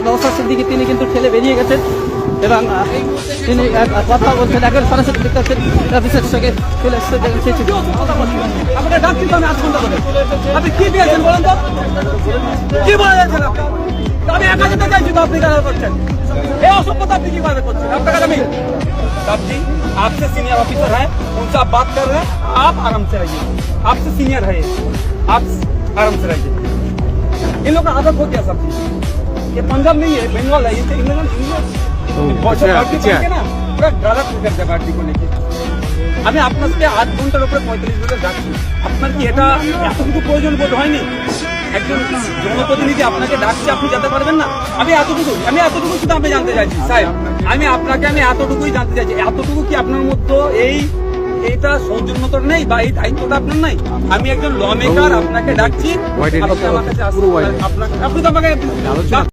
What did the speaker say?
ব্যবস্থার দিকে তিনি কিন্তু ঠেলে বেরিয়ে গেছেন এবং তিনি কথা বলছেন। এখন সরাসরি দেখতে পাচ্ছেন অফিসের সঙ্গে চলে এসছে। আপনাকে ডাকছি তো আমি 8 ঘন্টা ধরে। আপনি কি দিয়েছেন বলেন তো? কি বলে যাচ্ছেন আপনি? আমি একা যেতে চাইছি তো আপনি কেন করছেন? এই অসভ্যতা আপনি কিভাবে করছেন? আপনাকে আমি साहब जी आपसे सीनियर ऑफिसर है, उनसे आप बात कर रहे हैं, आप आराम से रहिए। आपसे सीनियर है, आप आराम से रहिए। इन लोग का आदत हो गया सब चीज। ये पंजाब नहीं है, बंगाल है, ये बहुत ना पूरा गलत हो गया गाड़ी को लेके। আমি আপনার সাথে 8 ঘন্টার উপরে 45 মিনিট যাচ্ছি। আপনার কি এটা এতটুকু প্রয়োজন বোধ হয়নি? একজন জনপ্রতিনিধি আপনাকে ডাকছে, আপনি যেতে পারবেন না? আমি এতটুকু শুধু আমি জানতে চাইছি সাহেব, আমি এতটুকুই জানতে চাইছি, এতটুকু কি আপনার মধ্যে এইটা সৌজন্যতা নেই বা এই দায়িত্বটা আপনার নাই? আমি একজন ল মেকার, আপনাকে ডাকছি, আপনি তো আমাকে